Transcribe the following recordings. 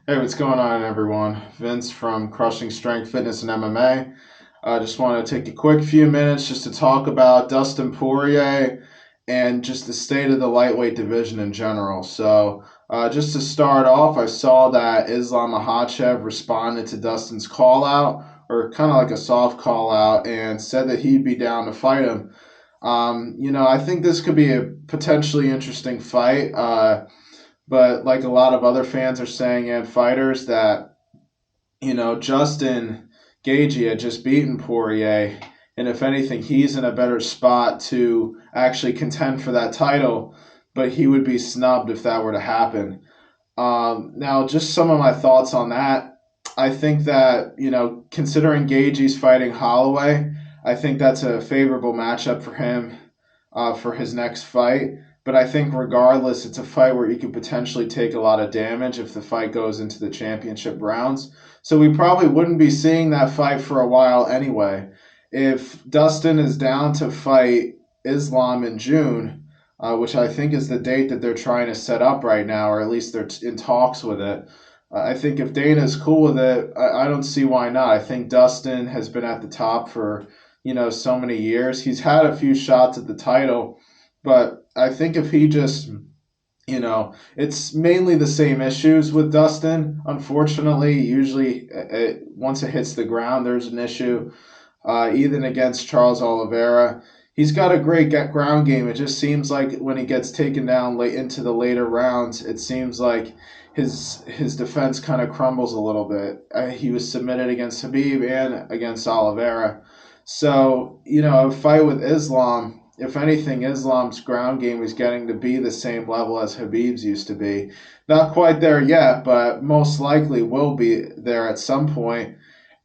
Hey, what's going on, everyone? Vince from Crushing Strength Fitness and MMA. I just want to take a quick few minutes just to talk about Dustin Poirier and just the state of the lightweight division in general. Just to start off, I saw that Islam Makhachev responded to Dustin's call out, or kind of like a soft call out, and said that he'd be down to fight him. I think this could be a potentially interesting fight. But like a lot of other fans are saying and fighters that, Justin Gagey had just beaten Poirier. And if anything, he's in a better spot to actually contend for that title, but he would be snubbed if that were to happen. Now, just some of my thoughts on that. I think that, considering Gagey's fighting Holloway, I think that's a favorable matchup for him for his next fight. But I think regardless, it's a fight where he could potentially take a lot of damage if the fight goes into the championship rounds. So we probably wouldn't be seeing that fight for a while anyway. If Dustin is down to fight Islam in June, which I think is the date that they're trying to set up right now, or at least they're in talks with it. I think if Dana's cool with it, I don't see why not. I think Dustin has been at the top for so many years. He's had a few shots at the title, but I think if he just it's mainly the same issues with Dustin. Unfortunately, usually once it hits the ground, there's an issue. Even against Charles Oliveira, he's got a great ground game. It just seems like when he gets taken down late into the later rounds, it seems like his defense kind of crumbles a little bit. He was submitted against Habib and against Oliveira. So, a fight with Islam, if anything, Islam's ground game is getting to be the same level as Habib's used to be. Not quite there yet, but most likely will be there at some point.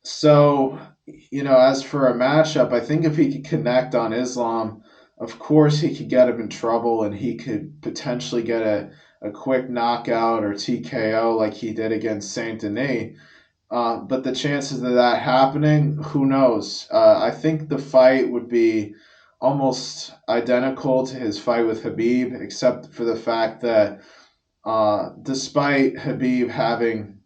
So, as for a matchup, I think if he could connect on Islam, of course he could get him in trouble and he could potentially get a quick knockout or TKO like he did against Saint Denis. But the chances of that happening, who knows? I think the fight would be almost identical to his fight with Habib, except for the fact that despite Habib having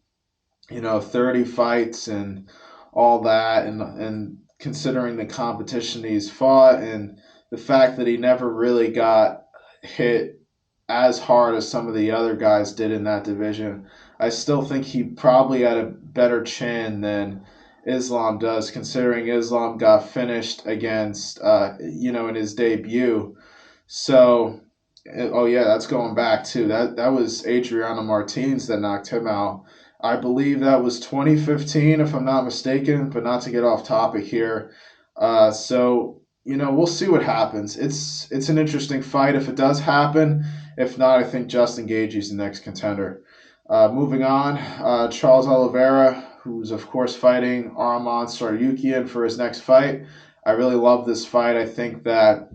30 fights and all that, and considering the competition he's fought and the fact that he never really got hit as hard as some of the other guys did in that division, I still think he probably had a better chin than Islam does, considering Islam got finished against, in his debut. So, oh yeah, that's going back too. That was Adriano Martins that knocked him out. I believe that was 2015, if I'm not mistaken, but not to get off topic here. We'll see what happens. It's an interesting fight if it does happen. If not, I think Justin Gaethje's the next contender. Moving on, Charles Oliveira, who's of course fighting Arman Saryukian for his next fight. I really love this fight. I think that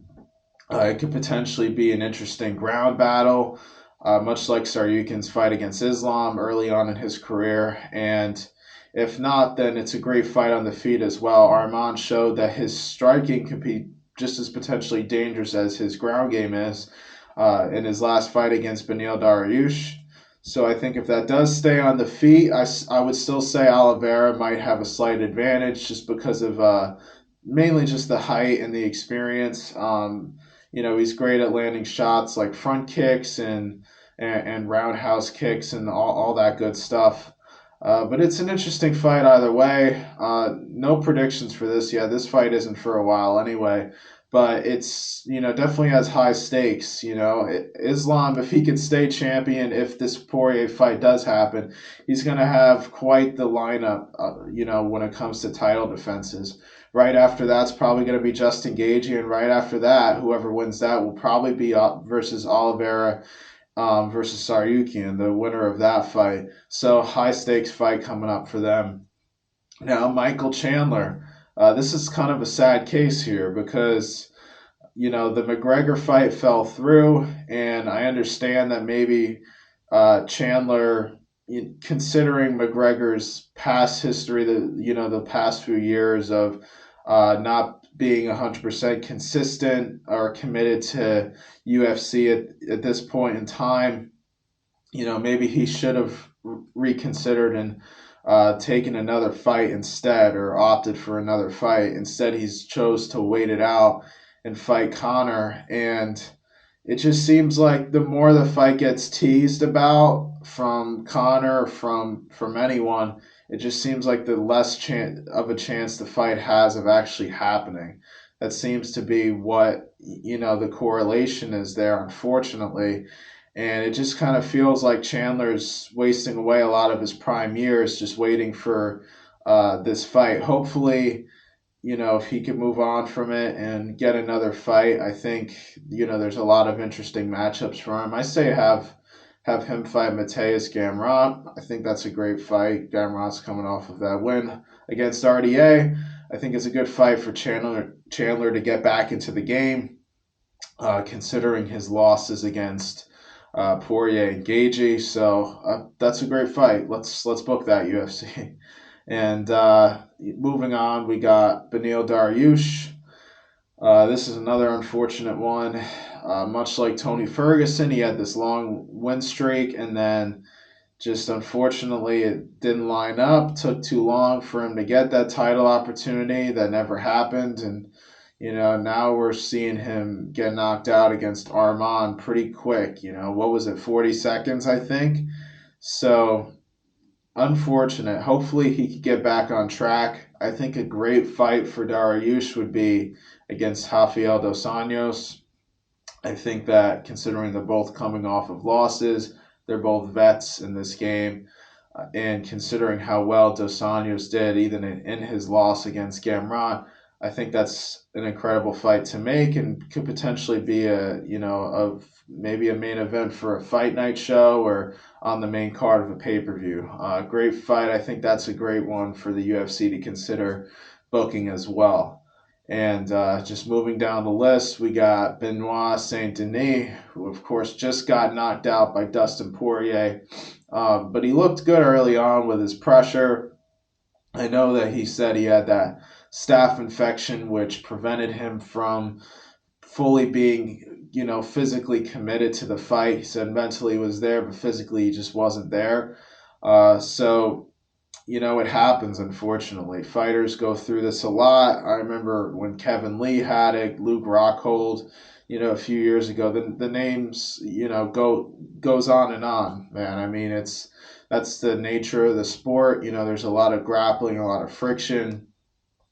it could potentially be an interesting ground battle, much like Saryukin's fight against Islam early on in his career. And if not, then it's a great fight on the feet as well. Arman showed that his striking could be just as potentially dangerous as his ground game is in his last fight against Beneil Dariush. So I think if that does stay on the feet, I would still say Oliveira might have a slight advantage just because of mainly just the height and the experience. He's great at landing shots like front kicks and roundhouse kicks and all that good stuff. But it's an interesting fight either way. No predictions for this yet. This fight isn't for a while anyway. But it's definitely has high stakes. Islam, if he could stay champion, if this Poirier fight does happen, he's going to have quite the lineup. When it comes to title defenses. Right after that's probably going to be Justin Gaethje, and right after that, whoever wins that will probably be versus Oliveira versus Saryukian, the winner of that fight. So high stakes fight coming up for them. Now Michael Chandler, this is kind of a sad case here because the McGregor fight fell through, and I understand that maybe Chandler, considering McGregor's past history, the past few years of not being 100% consistent or committed to UFC at this point in time, maybe he should have reconsidered and taken another fight instead, or opted for another fight. Instead, he's chose to wait it out and fight Connor. And it just seems like the more the fight gets teased about from Connor, from anyone, it just seems like the less chance of a chance the fight has of actually happening. That seems to be what the correlation is there, unfortunately. And it just kind of feels like Chandler's wasting away a lot of his prime years just waiting for this fight. Hopefully, if he could move on from it and get another fight, I think, there's a lot of interesting matchups for him. I say have him fight Mateus Gamrot. I think that's a great fight. Gamrot's coming off of that win against RDA. I think it's a good fight for Chandler to get back into the game, considering his losses against Poirier and Gagey. So that's a great fight. Let's book that, UFC. And moving on, we got Beneil Dariush. This is another unfortunate one. Much like Tony Ferguson, he had this long win streak, and then just unfortunately it didn't line up. Took too long for him to get that title opportunity. That never happened, and now we're seeing him get knocked out against Arman pretty quick. What was it, 40 seconds, I think? So unfortunate. Hopefully he could get back on track. I think a great fight for Dariush would be against Rafael dos Anjos. I think that considering they're both coming off of losses, they're both vets in this game, and considering how well Dos Anjos did even in his loss against Gamrot, I think that's an incredible fight to make and could potentially be maybe a main event for a fight night show or on the main card of a pay-per-view. Great fight. I think that's a great one for the UFC to consider booking as well. And just moving down the list, we got Benoit Saint Denis, who of course just got knocked out by Dustin Poirier. But he looked good early on with his pressure. I know that he said he had that staph infection, which prevented him from fully being, physically committed to the fight. He said mentally he was there, but physically he just wasn't there. So it happens, unfortunately. Fighters go through this a lot. I remember when Kevin Lee had it, Luke Rockhold, a few years ago. The names, goes on and on, man. I mean, that's the nature of the sport. There's a lot of grappling, a lot of friction.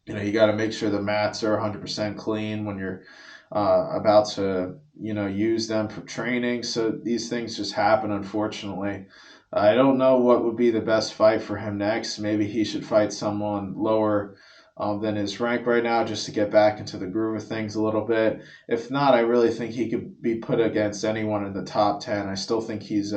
You got to make sure the mats are 100% clean when you're about to, use them for training. So these things just happen, unfortunately. I don't know what would be the best fight for him next. Maybe he should fight someone lower than his rank right now just to get back into the groove of things a little bit. If not, I really think he could be put against anyone in the top 10. I still think he's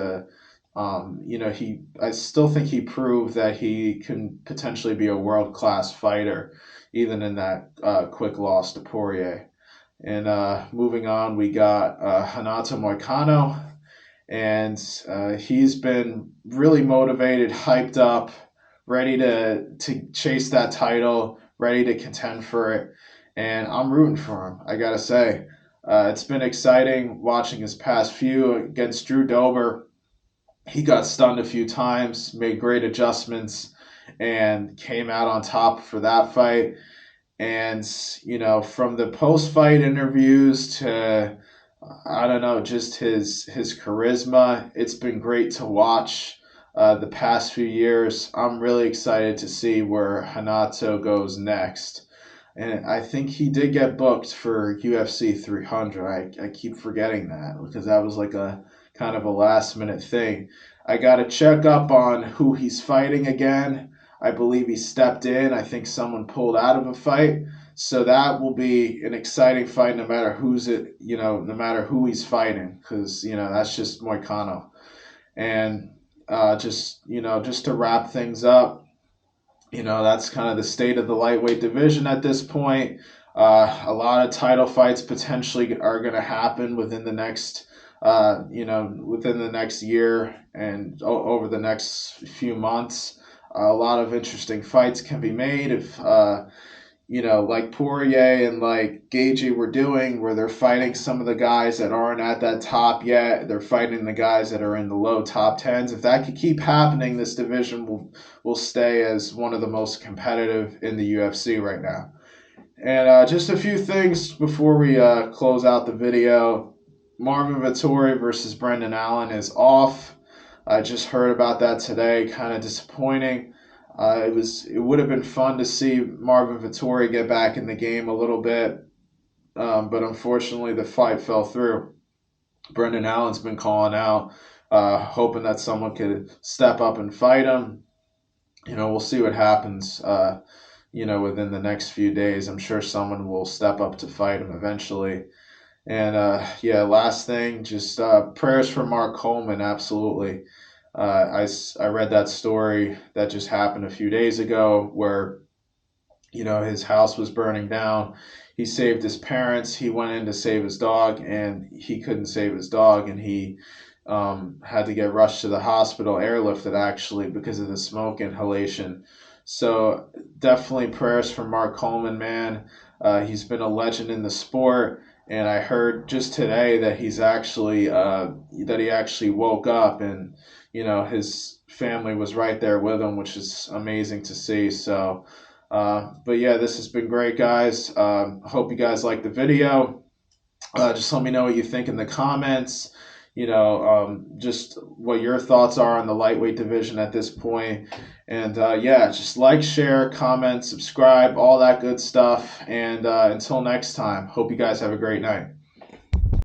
I still think he proved that he can potentially be a world-class fighter, even in that quick loss to Poirier. And moving on, we got Renato Moicano, and he's been really motivated, hyped up, ready to chase that title, ready to contend for it, and I'm rooting for him. I gotta say, it's been exciting watching his past few against Drew Dober. He got stunned a few times, made great adjustments, and came out on top for that fight. And from the post-fight interviews to I don't know, just his charisma. It's been great to watch the past few years. I'm really excited to see where Hanato goes next. And I think he did get booked for UFC 300. I keep forgetting that because that was like a kind of a last minute thing. I got to check up on who he's fighting again. I believe he stepped in. I think someone pulled out of a fight. So that will be an exciting fight no matter no matter who he's fighting, because, that's just Moicano. And just to wrap things up, that's kind of the state of the lightweight division at this point. A lot of title fights potentially are going to happen within the next, within the next year and over the next few months. A lot of interesting fights can be made if like Poirier and like Gagey were doing, where they're fighting some of the guys that aren't at that top yet. They're fighting the guys that are in the low top tens. If that could keep happening, this division will stay as one of the most competitive in the UFC right now. And just a few things before we close out the video. Marvin Vettori versus Brendan Allen is off. I just heard about that today. Kind of disappointing. It would have been fun to see Marvin Vettori get back in the game a little bit, but unfortunately the fight fell through. Brendan Allen's been calling out, hoping that someone could step up and fight him. We'll see what happens. Within the next few days, I'm sure someone will step up to fight him eventually. And last thing, just prayers for Mark Coleman. Absolutely. I read that story that just happened a few days ago where, his house was burning down. He saved his parents. He went in to save his dog, and he couldn't save his dog, and he had to get rushed to the hospital, airlifted actually, because of the smoke inhalation. So definitely prayers for Mark Coleman, man. He's been a legend in the sport, and I heard just today that he actually woke up, and his family was right there with him, which is amazing to see. So, but yeah, this has been great, guys. Hope you guys like the video. Just let me know what you think in the comments. Just what your thoughts are on the lightweight division at this point. And just like, share, comment, subscribe, all that good stuff. And until next time, hope you guys have a great night.